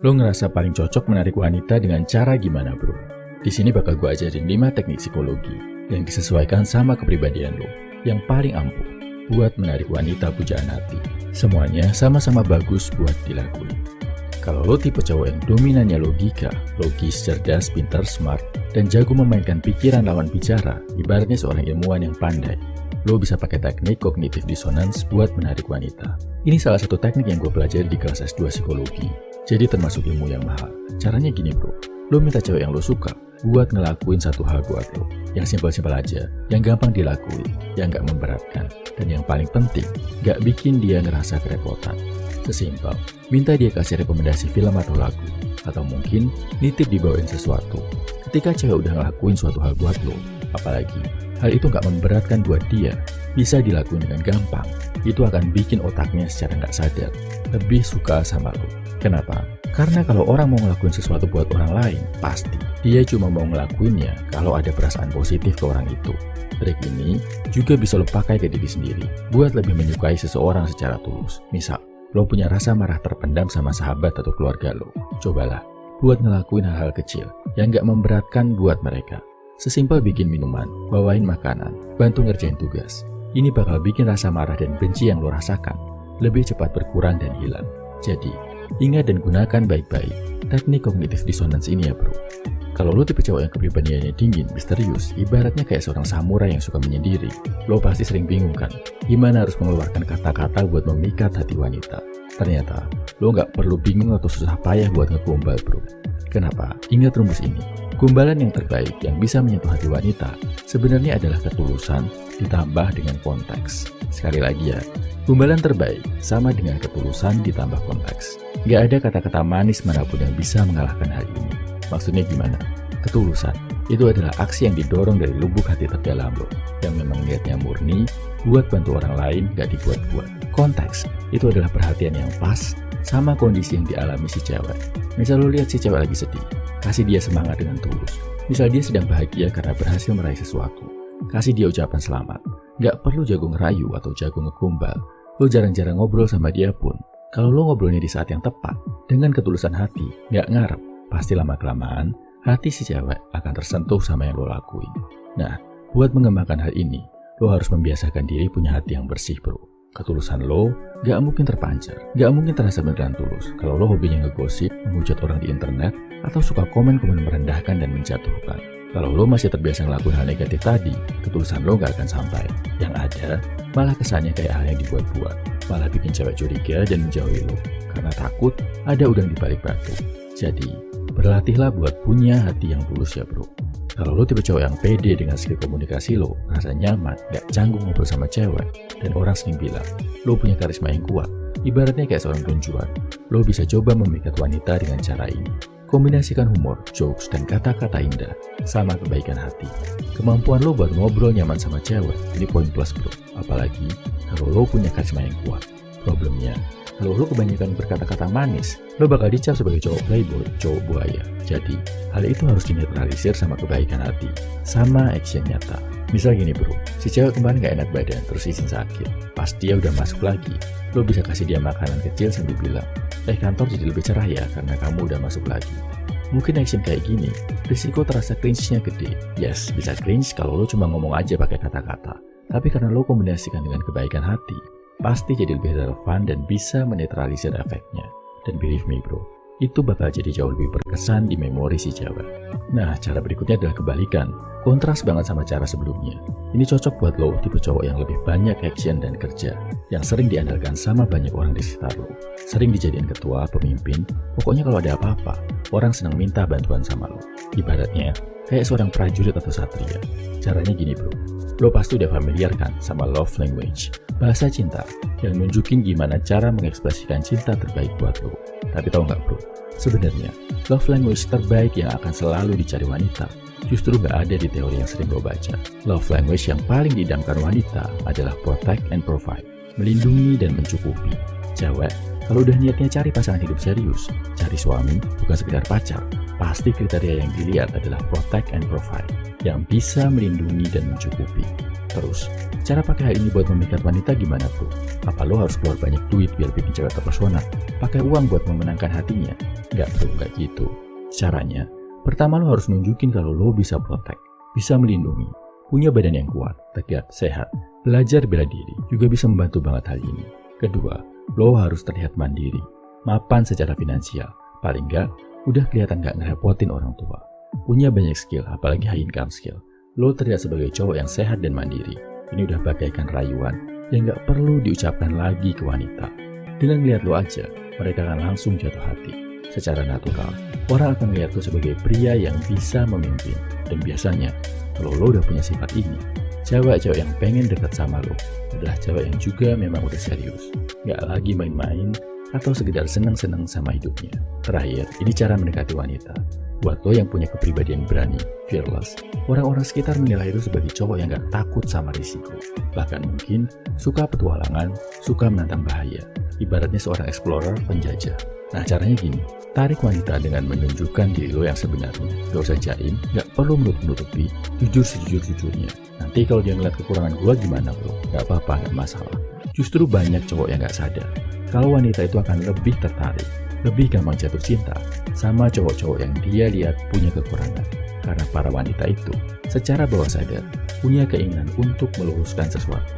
Lo ngerasa paling cocok menarik wanita dengan cara gimana, bro? Di sini bakal gue ajarin 5 teknik psikologi yang disesuaikan sama kepribadian lo, yang paling ampuh buat menarik wanita pujaan hati. Semuanya sama-sama bagus buat dilakuin. Kalau lo tipe cowok yang dominannya logika, logis, cerdas, pintar, smart, dan jago memainkan pikiran lawan bicara, ibaratnya seorang ilmuwan yang pandai, lo bisa pakai teknik cognitive dissonance buat menarik wanita. Ini salah satu teknik yang gue pelajari di kelas S2 psikologi. Jadi termasuk ilmu yang mahal. Caranya gini, bro. Lo minta cewek yang lo suka buat ngelakuin satu hal buat lo. Yang simpel-simpel aja, yang gampang dilakuin, yang gak memberatkan, dan yang paling penting, gak bikin dia ngerasa kerepotan. Sesimpel, minta dia kasih rekomendasi film atau lagu, atau mungkin nitip dibawain sesuatu. Ketika cewek udah ngelakuin suatu hal buat lo, apalagi hal itu gak memberatkan buat dia, bisa dilakuin dengan gampang, itu akan bikin otaknya secara gak sadar lebih suka sama lo. Kenapa? Karena kalau orang mau ngelakuin sesuatu buat orang lain, pasti dia cuma mau ngelakuinnya kalau ada perasaan positif ke orang itu. Trik ini juga bisa lo pakai ke diri sendiri buat lebih menyukai seseorang secara tulus. Misal, lo punya rasa marah terpendam sama sahabat atau keluarga lo. Cobalah buat ngelakuin hal-hal kecil yang gak memberatkan buat mereka. Sesimpel bikin minuman, bawain makanan, bantu ngerjain tugas. Ini bakal bikin rasa marah dan benci yang lo rasakan lebih cepat berkurang dan hilang. Jadi, ingat dan gunakan baik-baik teknik cognitive dissonance ini ya, bro. Kalau lo tipe cowok yang kepribadiannya dingin, misterius, ibaratnya kayak seorang samurai yang suka menyendiri, lo pasti sering bingung kan, gimana harus mengeluarkan kata-kata buat memikat hati wanita. Ternyata, lo nggak perlu bingung atau susah payah buat ngegombal, bro. Kenapa? Ingat rumus ini. Gombalan yang terbaik yang bisa menyentuh hati wanita sebenarnya adalah ketulusan ditambah dengan konteks. Sekali lagi ya, gombalan terbaik sama dengan ketulusan ditambah konteks. Gak ada kata-kata manis manapun yang bisa mengalahkan hal ini. Maksudnya gimana? Ketulusan itu adalah aksi yang didorong dari lubuk hati terdalam lo, yang memang niatnya murni buat bantu orang lain, gak dibuat-buat. Konteks itu adalah perhatian yang pas sama kondisi yang dialami si cewek. Misal lo lihat si cewek lagi sedih, kasih dia semangat dengan tulus. Misal dia sedang bahagia karena berhasil meraih sesuatu, kasih dia ucapan selamat. Gak perlu jago ngerayu atau jago ngegombal. Lo jarang-jarang ngobrol sama dia pun, kalau lo ngobrolnya di saat yang tepat, dengan ketulusan hati, gak ngarep, pasti lama-kelamaan hati si cewek akan tersentuh sama yang lo lakuin. Nah, buat mengembangkan hal ini, lo harus membiasakan diri punya hati yang bersih, bro. Ketulusan lo gak mungkin terpancar, gak mungkin terasa beneran tulus kalau lo hobinya ngegosip, menghujat orang di internet, atau suka komen-komen merendahkan dan menjatuhkan. Kalau lo masih terbiasa ngelakuin hal negatif tadi, ketulusan lo gak akan sampai. Yang ada, malah kesannya kayak hal yang dibuat-buat, malah bikin cewek curiga dan menjauhi lo, karena takut ada udang di balik batu. Jadi, berlatihlah buat punya hati yang tulus ya, bro. Kalau lo tipe cowok yang pede dengan skill komunikasi lo, rasa nyaman, gak canggung ngobrol sama cewek, dan orang sering bilang, lo punya karisma yang kuat, ibaratnya kayak seorang tunjuan, lo bisa coba memikat wanita dengan cara ini. Kombinasikan humor, jokes, dan kata-kata indah, sama kebaikan hati. Kemampuan lo buat ngobrol nyaman sama cewek, ini poin plus, bro. Apalagi, kalau lo punya karisma yang kuat. Problemnya, kalau lo kebanyakan berkata-kata manis, lo bakal dicap sebagai cowok playboy, cowok buaya. Jadi, hal itu harus dinetralisir sama kebaikan hati, sama action nyata. Misal gini, bro, si cewek kemarin gak enak badan, terus izin sakit. Pas dia udah masuk lagi, lo bisa kasih dia makanan kecil sambil bilang, kantor jadi lebih cerah ya karena kamu udah masuk lagi. Mungkin action kayak gini, risiko terasa cringe-nya gede. Yes, bisa cringe kalau lo cuma ngomong aja pakai kata-kata. Tapi karena lo kombinasikan dengan kebaikan hati, pasti jadi lebih relevan dan bisa menetralisir efeknya. Dan believe me, bro, itu bakal jadi jauh lebih berkesan di memori si cewek. Nah, cara berikutnya adalah kebalikan. Kontras banget sama cara sebelumnya. Ini cocok buat lo, tipe cowok yang lebih banyak action dan kerja, yang sering diandalkan sama banyak orang di sekitar lo. Sering dijadiin ketua, pemimpin, pokoknya kalau ada apa-apa, orang senang minta bantuan sama lo. Ibaratnya, kayak seorang prajurit atau satria. Caranya gini, bro. Lo pasti udah familiar kan sama love language, bahasa cinta, yang nunjukin gimana cara mengekspresikan cinta terbaik buat lo. Tapi tau gak, bro? Sebenarnya, love language terbaik yang akan selalu dicari wanita justru gak ada di teori yang sering lo baca. Love language yang paling diidamkan wanita adalah protect and provide, melindungi dan mencukupi. Cewek, kalau udah niatnya cari pasangan hidup serius, cari suami, bukan sekedar pacar, pasti kriteria yang dilihat adalah protect and provide. yang bisa melindungi dan mencukupi. Terus, cara pakai hal ini buat memikat wanita gimana bro? Apa lo harus keluar banyak duit biar bikin cewek terpesona? Pakai uang buat memenangkan hatinya? Nggak bro, nggak gitu. Caranya, pertama lo harus nunjukin kalau lo bisa protect, bisa melindungi, punya badan yang kuat, tegak, sehat, belajar bela diri, juga bisa membantu banget hal ini. Kedua, lo harus terlihat mandiri, mapan secara finansial, paling nggak, udah kelihatan nggak ngerepotin orang tua. Punya banyak skill, apalagi high income skill. Lo terlihat sebagai cowok yang sehat dan mandiri. Ini udah bagaikan rayuan yang gak perlu diucapkan lagi ke wanita. Dengan melihat lo aja, mereka akan langsung jatuh hati. Secara natural, orang akan melihat lo sebagai pria yang bisa memimpin. Dan biasanya, kalau lo udah punya sifat ini, cewek-cewek yang pengen dekat sama lo adalah cewek yang juga memang udah serius. Gak lagi main-main atau sekedar senang-senang sama hidupnya. Terakhir, ini cara mendekati wanita. Buat lo yang punya kepribadian berani, fearless, orang-orang sekitar menilai lo sebagai cowok yang gak takut sama risiko. Bahkan mungkin suka petualangan, suka menantang bahaya. Ibaratnya seorang explorer, penjajah. Nah caranya gini, tarik wanita dengan menunjukkan diri lo yang sebenarnya. Gak usah jaim, gak perlu menutup-nutupi, jujur sejujur-jujurnya. Nanti kalau dia ngeliat kekurangan gua gimana bro? Gak apa-apa, gak masalah. Justru banyak cowok yang gak sadar kalau wanita itu akan lebih tertarik, lebih gampang jatuh cinta sama cowok-cowok yang dia lihat punya kekurangan. Karena para wanita itu secara bawah sadar punya keinginan untuk meluruskan sesuatu.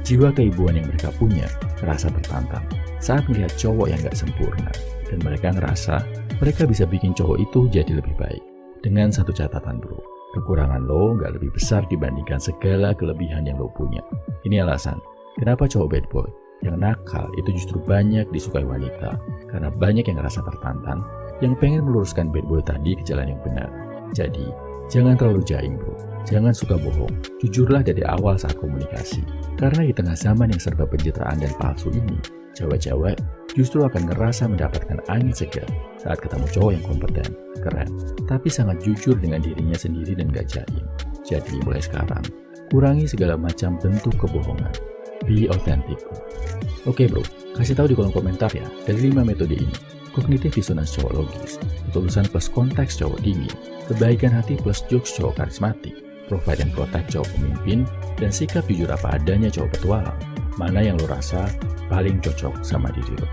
Jiwa keibuan yang mereka punya merasa tertantang saat melihat cowok yang gak sempurna. Dan mereka ngerasa mereka bisa bikin cowok itu jadi lebih baik. Dengan satu catatan bro, kekurangan lo gak lebih besar dibandingkan segala kelebihan yang lo punya. Ini alasan kenapa cowok bad boy yang nakal itu justru banyak disukai wanita. Karena banyak yang ngerasa tertantang, yang pengen meluruskan bad boy tadi ke jalan yang benar. Jadi, jangan terlalu jaim bro. Jangan suka bohong. Jujurlah dari awal saat komunikasi. Karena di tengah zaman yang serba pencitraan dan palsu ini, cewek-cewek justru akan ngerasa mendapatkan angin segar saat ketemu cowok yang kompeten, keren, tapi sangat jujur dengan dirinya sendiri dan gak jaim. Jadi mulai sekarang, kurangi segala macam bentuk kebohongan. Be authentic. Oke bro, kasih tahu di kolom komentar ya, dari 5 metode ini, kognitif dissonance cowok logis, ketulusan plus konteks cowok dingin, kebaikan hati plus jokes cowok karismatik, provide and protect cowok pemimpin, dan sikap jujur apa adanya cowok petualang, mana yang lo rasa paling cocok sama diri lo.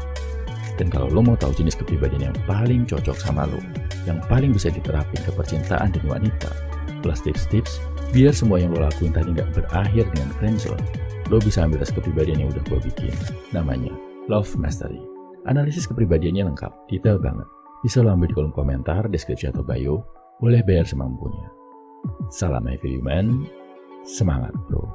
Dan kalau lo mau tahu jenis kepribadian yang paling cocok sama lo, yang paling bisa diterapin ke percintaan dan wanita, plus tips-tips biar semua yang lo lakuin tadi nggak berakhir dengan friendzone, lo bisa ambil tes kepribadian yang udah gue bikin. Namanya Love Mastery. Analisis kepribadiannya lengkap, detail banget. Bisa lo ambil di kolom komentar, deskripsi atau bio. Boleh bayar semampunya. Salam everyman. Semangat bro.